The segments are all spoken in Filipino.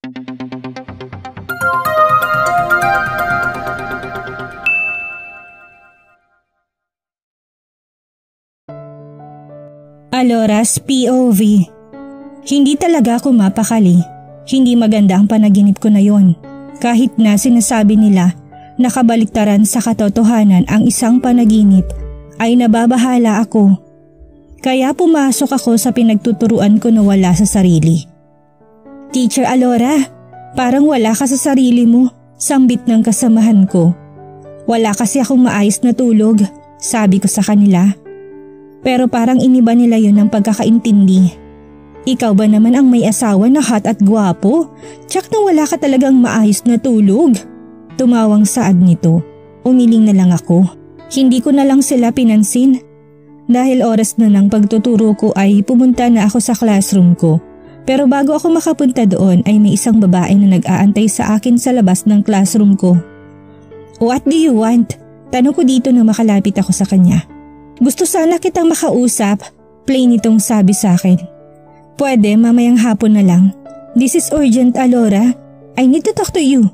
Alora's POV. Hindi talaga ako mapakali. Hindi maganda ang panaginip ko na yon. Kahit na sinasabi nila na kabaliktaran sa katotohanan ang isang panaginip, ay nababahala ako. Kaya pumasok ako sa pinagtuturuan ko na wala sa sarili. Teacher Alora, parang wala ka sa sarili mo, sambit ng kasamahan ko. Wala kasi akong maayos na tulog, sabi ko sa kanila. Pero parang iniba nila yun ng pagkakaintindi. Ikaw ba naman ang may asawa na hot at gwapo? Tsak nang wala ka talagang maayos na tulog. Tumawang saad nito. Umiling na lang ako. Hindi ko na lang sila pinansin. Dahil oras na ng pagtuturo ko ay pumunta na ako sa classroom ko. Pero bago ako makapunta doon ay may isang babae na nag-aantay sa akin sa labas ng classroom ko. What do you want? Tanong ko dito na makalapit ako sa kanya. Gusto sana kitang makausap, plain itong sabi sa akin. Pwede mamayang hapon na lang. This is urgent, Alora. I need to talk to you.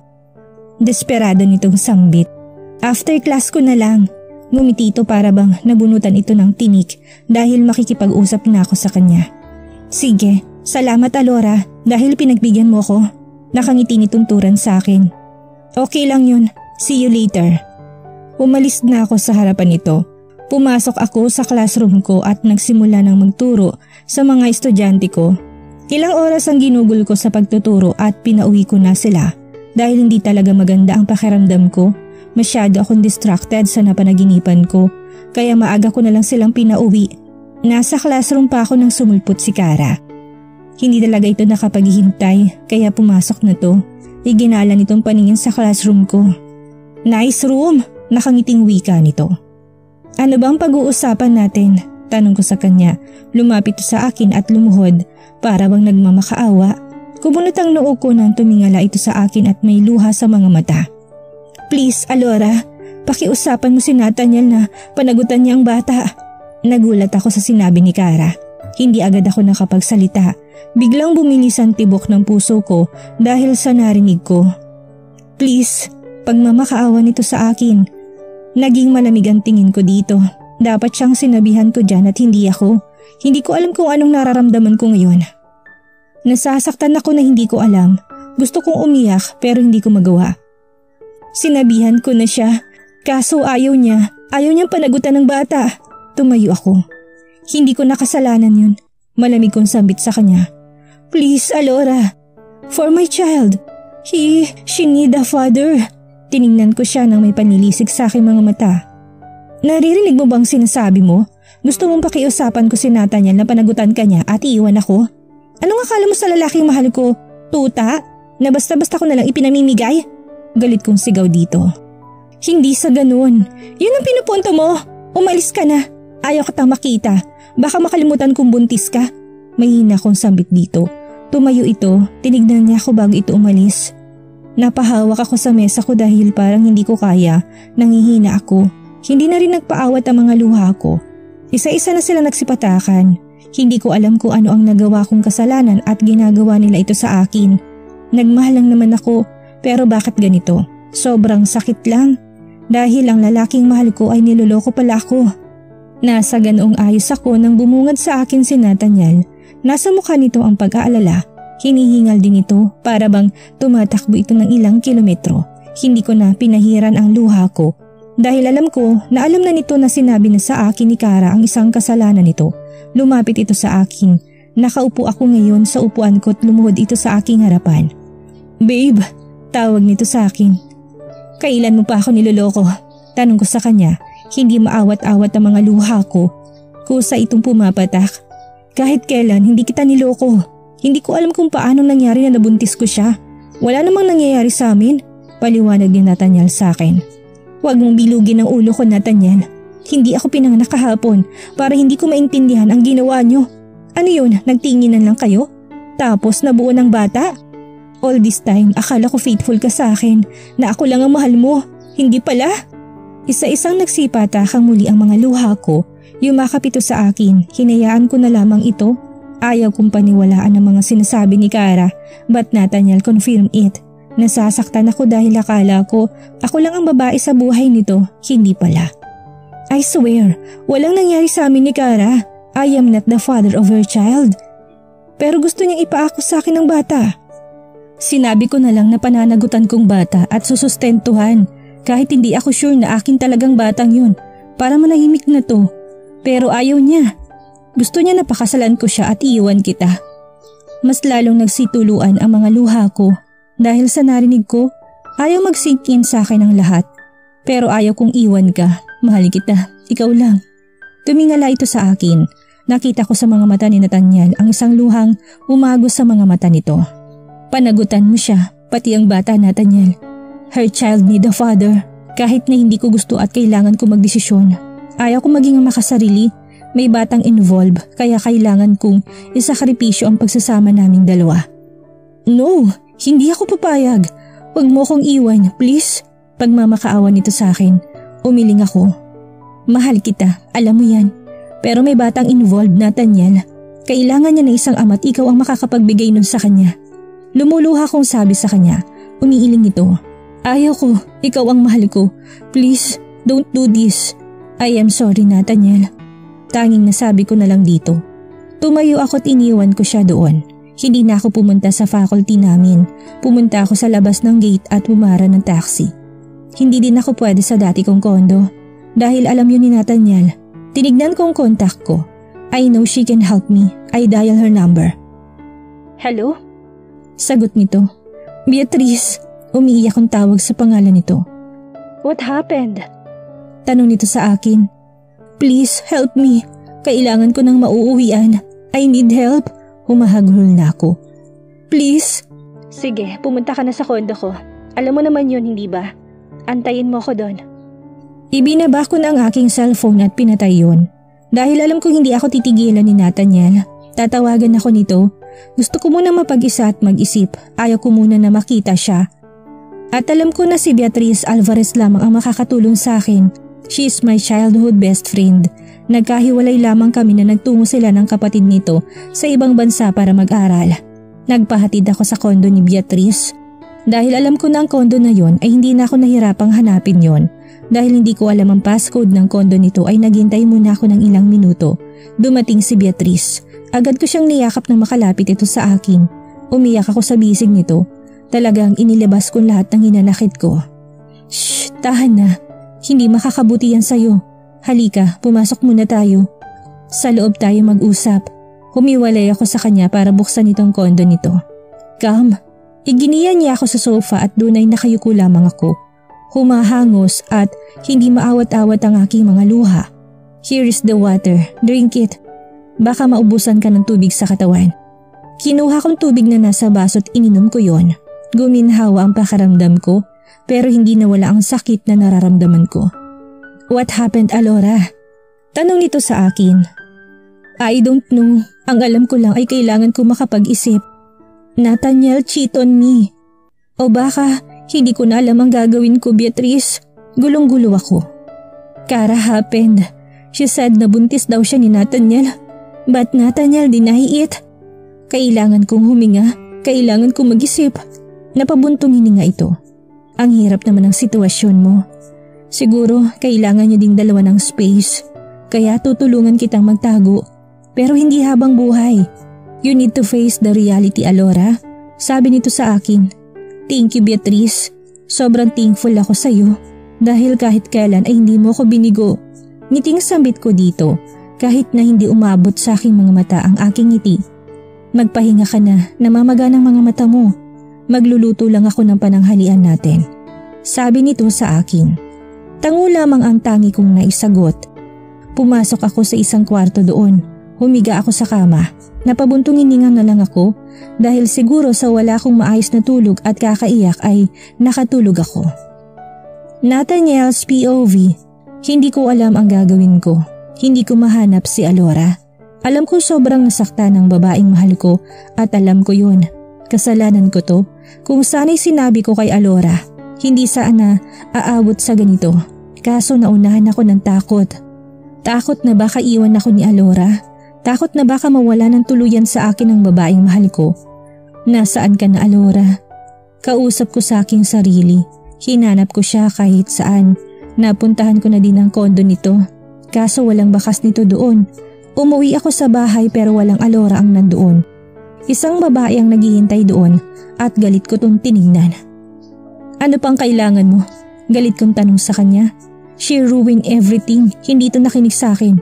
Desperado nitong sambit. After class ko na lang. Ngumiti ito para bang nabunutan ito ng tinik dahil makikipag-usap na ako sa kanya. Sige, salamat Alora dahil pinagbigyan mo ko. Nakangiti nitong turan sa akin. Okay lang yun. See you later. Umalis na ako sa harapan nito. Pumasok ako sa classroom ko at nagsimula ng magturo sa mga estudyante ko. Ilang oras ang ginugol ko sa pagtuturo at pinauwi ko na sila dahil hindi talaga maganda ang pakiramdam ko. Masyado akong distracted sa napanaginipan ko kaya maaga ko na lang silang pinauwi. Nasa classroom pa ako nang sumulpot si Kara. Hindi talaga ito nakapaghihintay kaya pumasok na to. Iginala nitong paningin sa classroom ko. Nice room! Nakangiting wika nito. Ano bang pag-uusapan natin? Tanong ko sa kanya. Lumapit sa akin at lumuhod para bang nagmamakaawa. Kumunot ang noo ko nang tumingala ito sa akin at may luha sa mga mata. Please, Alora, pakiusapan mo si Nathaniel na panagutan niya ang bata. Nagulat ako sa sinabi ni Kara. Hindi agad ako nakapagsalita. Biglang bumilis ang tibok ng puso ko dahil sa narinig ko. Please, pagmamakaawa nito sa akin. Naging malamig ang tingin ko dito. Dapat siyang sinabihan ko dyan at hindi ako. Hindi ko alam kung anong nararamdaman ko ngayon. Nasasaktan ako na hindi ko alam. Gusto kong umiyak pero hindi ko magawa. Sinabihan ko na siya. Kaso ayaw niya. Ayaw niyang panagutan ng bata. Tumayo ako. Hindi ko nakasalanan yun. Malamig kong sambit sa kanya. Please, Alora. For my child. She need a father. Tiningnan ko siya nang may panilisik sa aking mga mata. Naririnig mo bang sinasabi mo? Gusto mong pakiusapan ko si Nathaniel na panagutan ka niya at iiwan ako? Anong akala mo sa lalaking mahal ko? Tuta? Na basta-basta ko nalang ipinamimigay? Galit kong sigaw dito. Hindi sa ganun. Yun ang pinupunto mo. Umalis ka na. Ayaw kitang makita. Baka makalimutan kong buntis ka. Mahina kong sambit dito. Tumayo ito. Tinignan niya ako bago ito umalis. Napahawak ako sa mesa ko dahil parang hindi ko kaya. Nangihina ako. Hindi na rin nagpaawat ang mga luha ko. Isa-isa na sila nagsipatakan. Hindi ko alam kung ano ang nagawa kong kasalanan at ginagawa nila ito sa akin. Nagmahal lang naman ako. Pero bakit ganito? Sobrang sakit lang. Dahil ang lalaking mahal ko ay niloloko pala ako. Nasa ganoong ayos ako nang bumungad sa akin si Nathaniel. Nasa mukha nito ang pag-aalala. Hinihingal din ito para bang tumatakbo ito ng ilang kilometro. Hindi ko na pinahiran ang luha ko dahil alam ko na alam na nito na sinabi na sa akin ni Kara ang isang kasalanan nito. Lumapit ito sa akin. Nakaupo ako ngayon sa upuan ko at lumuhod ito sa aking harapan. Babe, tawag nito sa akin. Kailan mo pa ako niloloko? Tanong ko sa kanya. Hindi maawat-awat ang mga luha ko. Kusa itong pumapatak. Kahit kailan hindi kita niloko. Hindi ko alam kung paano nangyari na nabuntis ko siya. Wala namang nangyayari sa amin. Paliwanag ni Nathaniel sa akin. Huwag mong bilugin ang ulo ko, Nathaniel. Hindi ako pinanganak kahapon para hindi ko maintindihan ang ginawa niyo. Ano yun, nagtinginan lang kayo? Tapos nabuo ng bata? All this time, akala ko faithful ka sa akin na ako lang ang mahal mo. Hindi pala? Isa-isang nagsipatakang muli ang mga luha ko. Yumakap ito sa akin. Hinayaan ko na lamang ito. Ayaw kong paniwalaan ang mga sinasabi ni Kara, but Nathaniel confirmed it. Nasasaktan ako dahil akala ko ako lang ang babae sa buhay nito, hindi pala. I swear, walang nangyari sa amin ni Kara. I am not the father of her child. Pero gusto niyang ipaako sa akin ng bata. Sinabi ko na lang na pananagutan kong bata at susustentuhan kahit hindi ako sure na akin talagang batang yun para manahimik na to. Pero ayaw niya. Gusto niya na pakasalan ko siya at iiwan kita. Mas lalong nagsituluan ang mga luha ko dahil sa narinig ko, ayaw mag-sink in sa akin ang lahat. Pero ayaw kong iwan ka. Mahal kita. Ikaw lang. Tumingala ito sa akin. Nakita ko sa mga mata ni Nathaniel ang isang luhang umagos sa mga mata nito. Panagutan mo siya, pati ang bata, Nathaniel. Her child need a father. Kahit na hindi ko gusto at kailangan ko magdesisyon. Ayaw ko maging makasarili. May batang involved kaya kailangan kong isakripisyo ang pagsasama naming dalawa. No, hindi ako papayag. Huwag mo kong iwan, please. Pagmamakaawa nito sa akin, umiling ako. Mahal kita, alam mo yan. Pero may batang involved, Nathaniel. Kailangan niya ng isang ama at ikaw ang makakapagbigay nun sa kanya. Lumuluha kong sabi sa kanya, umiiling ito. Ayaw ko, ikaw ang mahal ko. Please, don't do this. I am sorry, Nathaniel. Tanging nasabi ko na lang dito. Tumayo ako at iniwan ko siya doon. Hindi na ako pumunta sa faculty namin. Pumunta ako sa labas ng gate at humara ng taxi. Hindi din ako pwede sa dati kong kondo. Dahil alam yun ni Nathaniel. Tinignan ko ang contact ko. I know she can help me. I dial her number. Hello? Sagot nito. Beatrice. Umiiyak ang tawag sa pangalan nito. What happened? Tanong nito sa akin. Please help me. Kailangan ko ng mauuwian. I need help. Humahagulol na ako. Please. Sige, pumunta ka na sa kondo ko. Alam mo naman yun, hindi ba? Antayin mo ako doon. Ibinaba ko na ang aking cellphone at pinatay yun. Dahil alam kong hindi ako titigilan ni Nathaniel. Tatawagan ako nito. Gusto ko muna mapag-isa at mag-isip. Ayaw ko muna na makita siya. At alam ko na si Beatrice Alvarez lamang ang makakatulong sa akin. She is my childhood best friend. Nagkahiwalay lamang kami na nagtungo sila ng kapatid nito sa ibang bansa para mag-aral. Nagpahatid ako sa kondo ni Beatrice. Dahil alam ko na ang kondo na yon ay hindi na ako nahirapang hanapin yon. Dahil hindi ko alam ang passcode ng kondo nito ay naghintay muna ako ng ilang minuto. Dumating si Beatrice. Agad ko siyang niyakap na makalapit ito sa akin. Umiyak ako sa bisig nito. Talagang inilabas ko lahat ng hinanakit ko. Shh, tahan na. Hindi makakabuti yan sa'yo. Halika, pumasok muna tayo. Sa loob tayo mag-usap. Humiwalay ako sa kanya para buksan itong kondo nito. Come. Iginiyan niya ako sa sofa at doon ay nakayuko lamang ako. Humahangos at hindi maawat-awat ang aking mga luha. Here is the water. Drink it. Baka maubusan ka ng tubig sa katawan. Kinuha kong tubig na nasa baso at ininom ko yon. Guminhawa ang pakaramdam ko. Pero hindi nawala ang sakit na nararamdaman ko. What happened, Alora? Tanong nito sa akin. I don't know. Ang alam ko lang ay kailangan ko makapag-isip. Nathaniel cheat on me. O baka hindi ko na alam ang gagawin ko, Beatrice. Gulong-gulo ako. Kara happened. She said na buntis daw siya ni Nathaniel. But Nathaniel deny it. Kailangan kong huminga. Kailangan kong mag-isip. Napabuntong hininga ito. Ang hirap naman ng sitwasyon mo. Siguro kailangan niyo ding dalawa ng space. Kaya tutulungan kitang magtago. Pero hindi habang buhay. You need to face the reality, Alora. Sabi nito sa akin. Thank you, Beatrice. Sobrang thankful ako sa iyo. Dahil kahit kailan ay hindi mo ko binigo. Ngiting sambit ko dito. Kahit na hindi umabot sa aking mga mata ang aking ngiti. Magpahinga ka na, namamaga ng mga mata mo. Magluluto lang ako ng pananghalian natin. Sabi nito sa akin. Tango lamang ang tangi kong naisagot. Pumasok ako sa isang kwarto doon. Humiga ako sa kama. Napabuntong hininga na lang ako dahil siguro sa wala akong maayos na tulog at kakaiyak ay nakatulog ako. Nathaniel's POV. Hindi ko alam ang gagawin ko. Hindi ko mahanap si Alora. Alam ko sobrang nasaktan ng babaeng mahal ko at alam ko yun. Kasalanan ko to kung sana'y sinabi ko kay Alora. Hindi sana aabot sa ganito. Kaso naunahan ako ng takot. Takot na baka iwan ako ni Alora. Takot na baka mawala ng tuluyan sa akin ang babaeng mahal ko. Nasaan ka na, Alora? Kausap ko sa aking sarili. Hinanap ko siya kahit saan. Napuntahan ko na din ang kondo nito. Kaso walang bakas nito doon. Umuwi ako sa bahay pero walang Alora ang nandoon. Isang babae ang naghihintay doon at galit ko tong tinignan. Ano pang kailangan mo? Galit kong tanong sa kanya. She ruined everything. Hindi ito nakinig sa akin.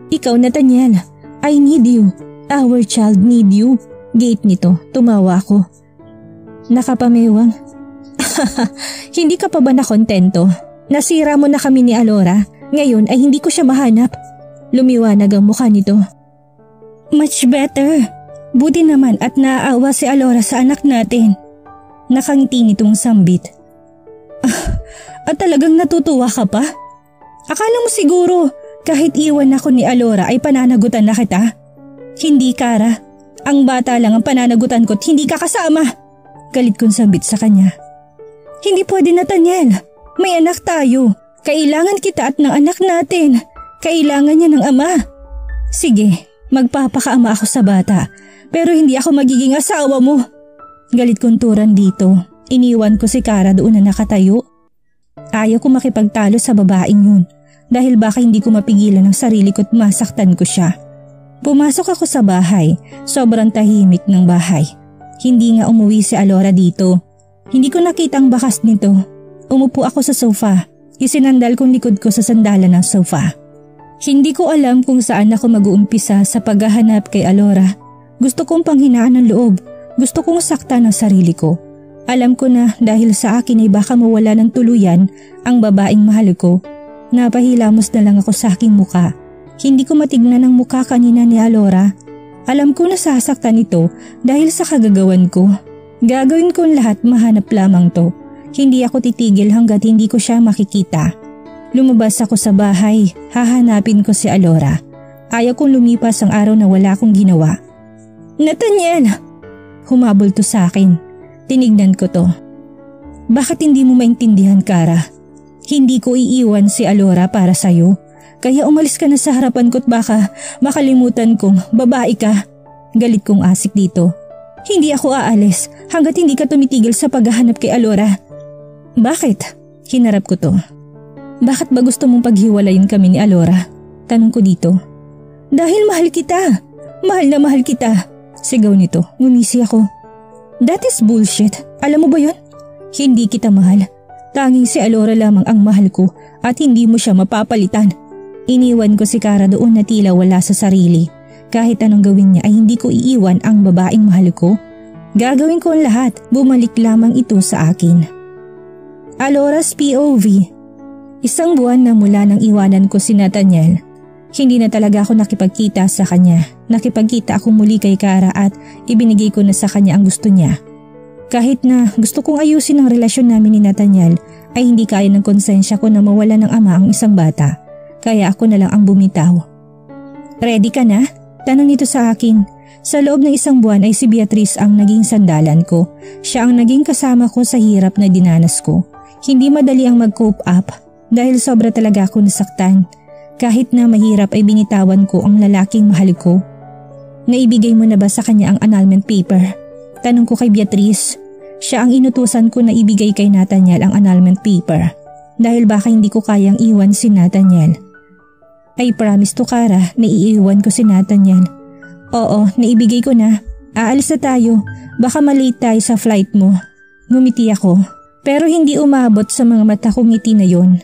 Ikaw, Nathaniel. I need you. Our child need you. Gate nito. Tumawa ako. Nakapamewang. Hindi ka pa ba nakontento? Nasira mo na kami ni Alora. Ngayon ay hindi ko siya mahanap. Lumiwanag ang mukha nito. Much better. Buti naman at naaawa si Alora sa anak natin. Nakangiti nitong sambit. At talagang natutuwa ka pa? Akala mo siguro kahit iwan ako ni Alora ay pananagutan na kita? Hindi, Kara. Ang bata lang ang pananagutan ko't hindi ka kasama. Galit kong sambit sa kanya. Hindi pwede, Nathaniel. May anak tayo. Kailangan kita at ng anak natin. Kailangan niya ng ama. Sige, magpapakaama ako sa bata. Pero hindi ako magiging asawa mo. Galit kong turan dito. Iniwan ko si Kara doon na nakatayo. Ayaw ko makipagtalo sa babaeng yun. Dahil baka hindi ko mapigilan ang sarili ko't masaktan ko siya. Pumasok ako sa bahay. Sobrang tahimik ng bahay. Hindi nga umuwi si Alora dito. Hindi ko nakita ang bakas nito. Umupo ako sa sofa. Isinandal kong likod ko sa sandalan ng sofa. Hindi ko alam kung saan ako mag-uumpisa sa paghahanap kay Alora. Gusto kong panghinaan ng loob. Gusto kong saktan ang sarili ko. Alam ko na dahil sa akin ay baka mawala ng tuluyan ang babaeng mahal ko. Napahilamos na lang ako sa aking muka. Hindi ko matignan ang muka kanina ni Alora. Alam ko na sasaktan ito dahil sa kagagawan ko. Gagawin ko lahat mahanap lamang to. Hindi ako titigil hanggat hindi ko siya makikita. Lumabas ako sa bahay. Hahanapin ko si Alora. Ayaw kong lumipas ang araw na wala akong ginawa. Nathaniel! Humabol to sa akin. Tinignan ko to. Bakit hindi mo maintindihan, Kara? Hindi ko iiwan si Alora para sa'yo. Kaya umalis ka na sa harapan ko't baka makalimutan kong babae ka. Galit kong asik dito. Hindi ako aalis hanggat hindi ka tumitigil sa paghahanap kay Alora. Bakit? Hinarap ko to. Bakit ba gusto mong paghiwalayin kami ni Alora? Tanong ko dito. Dahil mahal kita. Mahal na mahal kita. Sigaw nito. Ngumisi ako. That is bullshit. Alam mo ba yun? Hindi kita mahal. Tanging si Alora lamang ang mahal ko at hindi mo siya mapapalitan. Iniwan ko si Kara doon na tila wala sa sarili. Kahit anong gawin niya ay hindi ko iiwan ang babaeng mahal ko. Gagawin ko ang lahat. Bumalik lamang ito sa akin. Alora's POV. Isang buwan na mula nang iwanan ko si Nathaniel. Hindi na talaga ako nakipagkita sa kanya. Nakipagkita ako muli kay Kara at ibinigay ko na sa kanya ang gusto niya. Kahit na gusto kong ayusin ang relasyon namin ni Nathaniel ay hindi kaya ng konsensya ko na mawala ng ama ang isang bata. Kaya ako na lang ang bumitaw. Ready ka na? Tanong nito sa akin. Sa loob ng isang buwan ay si Beatrice ang naging sandalan ko. Siya ang naging kasama ko sa hirap na dinanas ko. Hindi madali ang mag-cope up dahil sobra talaga ako nasaktan. Kahit na mahirap ay binitawan ko ang lalaking mahal ko. Naibigay mo na ba sa kanya ang annulment paper? Tanong ko kay Beatrice. Siya ang inutusan ko na ibigay kay Nathaniel ang annulment paper dahil baka hindi ko kayang iwan si Nathaniel. I promise to Kara na iiwan ko si Nathaniel. Oo, naibigay ko na. Aalis na tayo. Baka malate tayo sa flight mo. Ngumiti ako pero hindi umabot sa mga mata kong ngiti na yon.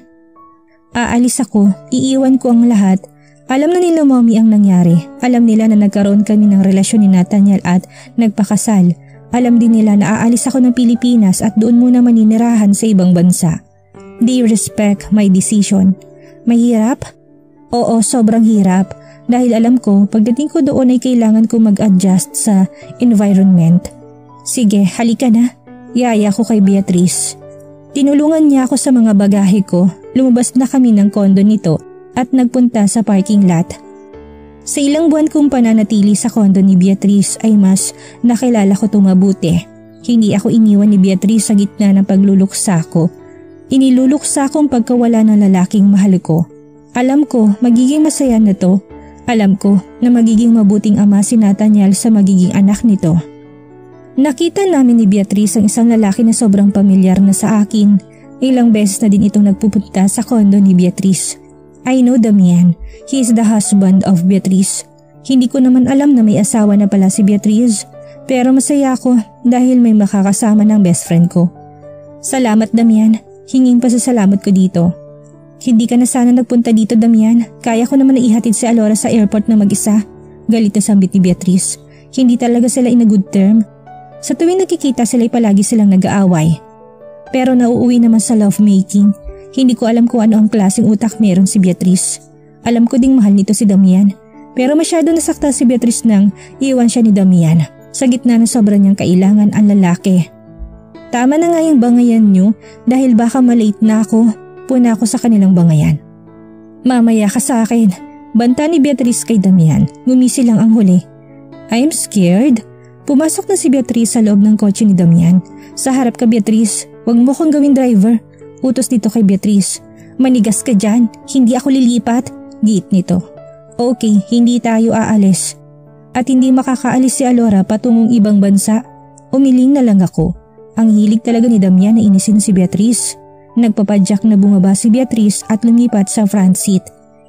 Aalis ako, iiwan ko ang lahat. Alam na nila mommy ang nangyari. Alam nila na nagkaroon kami ng relasyon ni Nathaniel at nagpakasal. Alam din nila na aalis ako ng Pilipinas at doon muna maninirahan sa ibang bansa. They respect my decision. Mahirap? Oo, sobrang hirap. Dahil alam ko, pagdating ko doon ay kailangan ko mag-adjust sa environment. Sige, halika na. Yaya ko kay Beatrice. Tinulungan niya ako sa mga bagahe ko. Lumabas na kami ng kondo nito at nagpunta sa parking lot. Sa ilang buwan kong pananatili sa kondo ni Beatrice ay mas nakilala ko ito mabuti. Hindi ako iniwan ni Beatrice sa gitna ng pagluluksa ko. Iniluluksa kong pagkawala ng lalaking mahal ko. Alam ko magiging masaya na to. Alam ko na magiging mabuting ama si Nathaniel sa magiging anak nito. Nakita namin ni Beatrice ang isang lalaki na sobrang pamilyar na sa akin. Ilang beses na din itong nagpupunta sa kondo ni Beatrice. I know Damian. He is the husband of Beatrice. Hindi ko naman alam na may asawa na pala si Beatrice. Pero masaya ako dahil may makakasama ng best friend ko. Salamat Damian. Hinging pasasalamat ko dito. Hindi ka na sana nagpunta dito Damian. Kaya ko naman na ihatid si Alora sa airport na mag-isa. Galit na sambit ni Beatrice. Hindi talaga sila in a good term. Sa tuwing nakikita sila'y palagi silang nag-aaway. Pero nauuwi naman sa lovemaking. Hindi ko alam kung ano ang klaseng utak meron si Beatrice. Alam ko ding mahal nito si Damian. Pero masyado nasaktan si Beatrice nang iwan siya ni Damian. Sa gitna ng sobrang niyang kailangan ang lalaki. Tama na nga yung bangayan niyo dahil baka malate na ako. Puna ako sa kanilang bangayan. Mamaya ka sa akin. Banta ni Beatrice kay Damian. Ngumisi lang ang huli. I'm scared. Pumasok na si Beatrice sa loob ng kotse ni Damian. Sa harap ka Beatrice. Huwag mo kong gawing driver. Utos dito kay Beatrice. Manigas ka dyan. Hindi ako lilipat. Giit nito. Okay, hindi tayo aalis. At hindi makakaalis si Alora patungong ibang bansa. Umiling na lang ako. Ang hilig talaga ni Damian na inisin si Beatrice. Nagpapadyak na bumaba si Beatrice at lumipat sa front seat.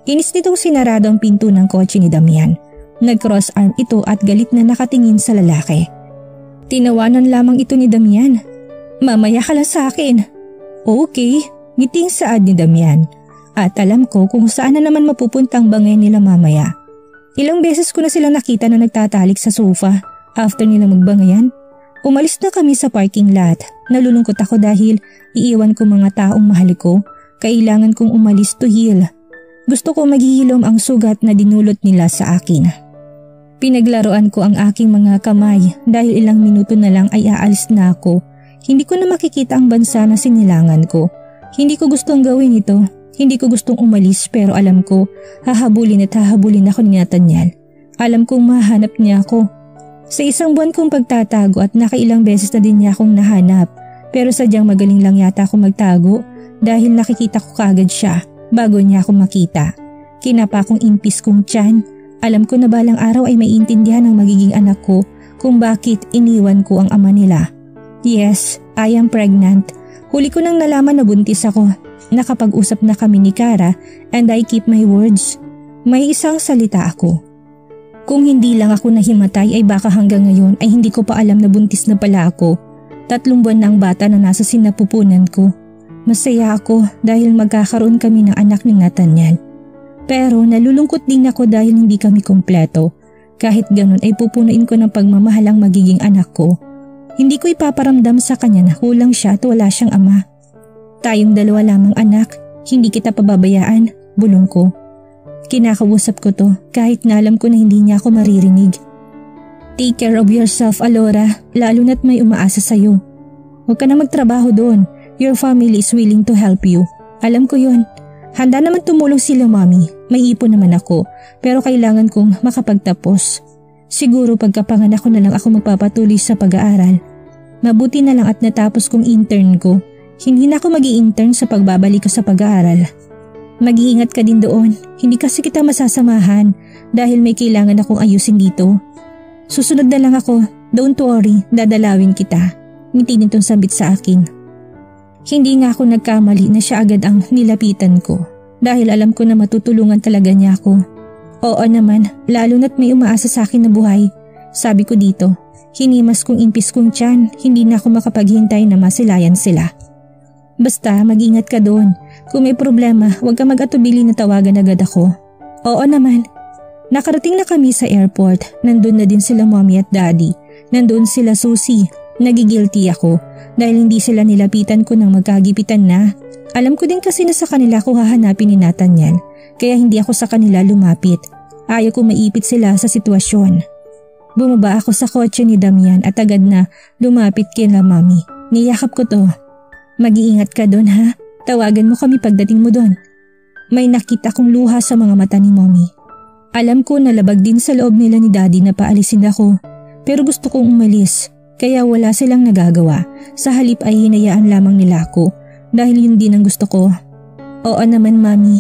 Inis nitong sinarado ang pinto ng kotse ni Damian. Nag-cross arm ito at galit na nakatingin sa lalaki. Tinawanan lamang ito ni Damian. Mamaya ka lang sa akin. Okay, ngiting saad ni Damian. At alam ko kung saan na naman mapupuntang bangay nila mamaya. Ilang beses ko na silang nakita na nagtatalik sa sofa after nilang magbangayan. Umalis na kami sa parking lot. Nalulungkot ako dahil iiwan ko mga taong mahal ko. Kailangan kong umalis to heal. Gusto ko maghihilom ang sugat na dinulot nila sa akin. Pinaglaruan ko ang aking mga kamay dahil ilang minuto na lang ay aalis na ako. Hindi ko na makikita ang bansa na sinilangan ko. Hindi ko gustong gawin ito. Hindi ko gustong umalis pero alam ko hahabulin at hahabulin ako ni Nathaniel. Alam kong mahanap niya ako. Sa isang buwan kong pagtatago at nakailang beses na din niya akong nahanap. Pero sadyang magaling lang yata ako magtago dahil nakikita ko kaagad siya bago niya ako makita. Kinapa kong impis kong tiyan. Alam ko na balang araw ay maiintindihan ng magiging anak ko kung bakit iniwan ko ang ama nila. Yes, I am pregnant. Huli ko nang nalaman na buntis ako. Nakapag-usap na kami ni Kara and I keep my words. May isang salita ako. Kung hindi lang ako nahimatay ay baka hanggang ngayon ay hindi ko pa alam na buntis na pala ako. 3 buwan na ang bata na nasa sinapupunan ko. Masaya ako dahil magkakaroon kami ng anak ni Nathaniel. Pero nalulungkot din ako dahil hindi kami kumpleto. Kahit ganun ay pupunuin ko ng pagmamahal ang magiging anak ko. Hindi ko ipaparamdam sa kanya na kulang siya at wala siyang ama. Tayong 2 lamang anak, hindi kita pababayaan, bulong ko. Kinakausap ko to kahit na alam ko na hindi niya ako maririnig. Take care of yourself, Alora, lalo na't may umaasa sa'yo. Huwag ka na magtrabaho doon. Your family is willing to help you. Alam ko yun. Handa naman tumulong sila mami. May ipon naman ako pero kailangan kong makapagtapos. Siguro pagkapanganak ko na lang ako magpapatuloy sa pag-aaral. Mabuti na lang at natapos kong intern ko. Hindi na ako mag-i-intern sa pagbabalik ko sa pag-aaral. Mag-iingat ka din doon. Hindi kasi kita masasamahan dahil may kailangan akong ayusin dito. Susunod na lang ako. Don't worry, dadalawin kita. Ngiti nitong sambit sa akin. Hindi nga ako nagkamali na siya agad ang nilapitan ko dahil alam ko na matutulungan talaga niya ako. Oo naman, lalo na't may umaasa sa akin na buhay. Sabi ko dito, hinimas kong impis kong tiyan, hindi na ako makapaghintay na masilayan sila. Basta mag-ingat ka doon. Kung may problema, huwag ka mag-atubili na tawagan agad ako. Oo naman. Nakarating na kami sa airport. Nandun na din sila mommy at daddy. Nandun sila Susie. Nagigilty ako dahil hindi sila nilapitan ko nang magkagipitan na. Alam ko din kasi na sa kanila ko hahanapin ni Nathaniel. Kaya hindi ako sa kanila lumapit. Ayaw ko maipit sila sa sitwasyon. Bumaba ako sa kotse ni Damian at agad na lumapit kina mommy. Niyakap ko to. Mag-iingat ka doon ha. Tawagan mo kami pagdating mo doon. May nakita kong luha sa mga mata ni mommy. Alam ko na labag din sa loob nila ni daddy na paalisin ako. Pero gusto kong umalis. Kaya wala silang nagagawa. Sa halip ay hinayaan lamang nila ako. Dahil yun din ang gusto ko. Oo naman mami.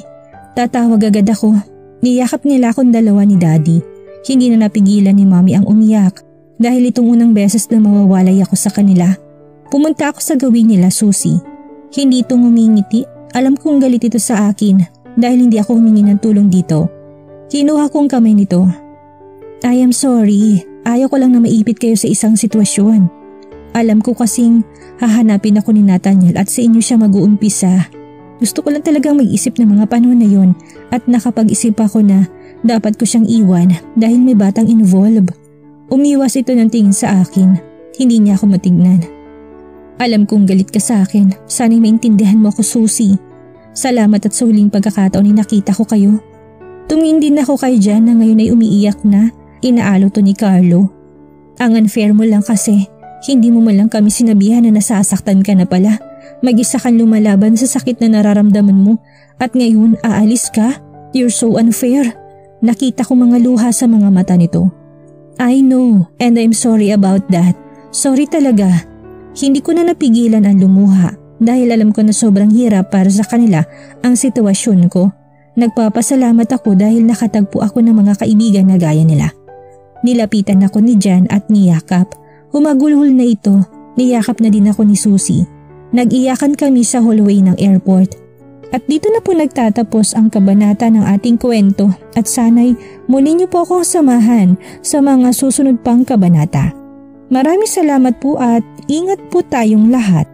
Tatawag agad ako. Niyakap nila akong dalawa ni Daddy. Hindi na napigilan ni Mommy ang umiyak dahil itong unang beses na mawawalay ako sa kanila. Pumunta ako sa gawin nila, Susie. Hindi ito ngumingiti. Alam kong galit ito sa akin dahil hindi ako humingi ng tulong dito. Kinuha kong kamay nito. I am sorry. Ayaw ko lang na maipit kayo sa isang sitwasyon. Alam ko kasing hahanapin ako ni Nathaniel at sa inyo siya mag-uumpisa. Gusto ko lang talagang mag-isip ng mga panahon na yon at nakapag-isip ako na dapat ko siyang iwan dahil may batang involved. Umiwas ito ng tingin sa akin. Hindi niya ako matignan. Alam kong galit ka sa akin. Sana'y maintindihan mo ako, Susie. Salamat at sa huling pagkakataon ay nakita ko kayo. Tumingin din ako kay Jan na ngayon ay umiiyak na. Inaalo to ni Carlo. Ang unfair mo lang kasi. Hindi mo man lang kami sinabihan na nasasaktan ka na pala. Mag-isa kang lumalaban sa sakit na nararamdaman mo at ngayon aalis ka? You're so unfair. Nakita ko mga luha sa mga mata nito. I know and I'm sorry about that. Sorry talaga. Hindi ko na napigilan ang lumuha dahil alam ko na sobrang hirap para sa kanila ang sitwasyon ko. Nagpapasalamat ako dahil nakatagpo ako ng mga kaibigan na gaya nila. Nilapitan ako ni Jan at niyakap. Humagulhol na ito, niyakap na din ako ni Susie. Nag-iyakan kami sa hallway ng airport. At dito na po nagtatapos ang kabanata ng ating kwento at sana'y muli niyo po akong samahan sa mga susunod pang kabanata. Maraming salamat po at ingat po tayong lahat.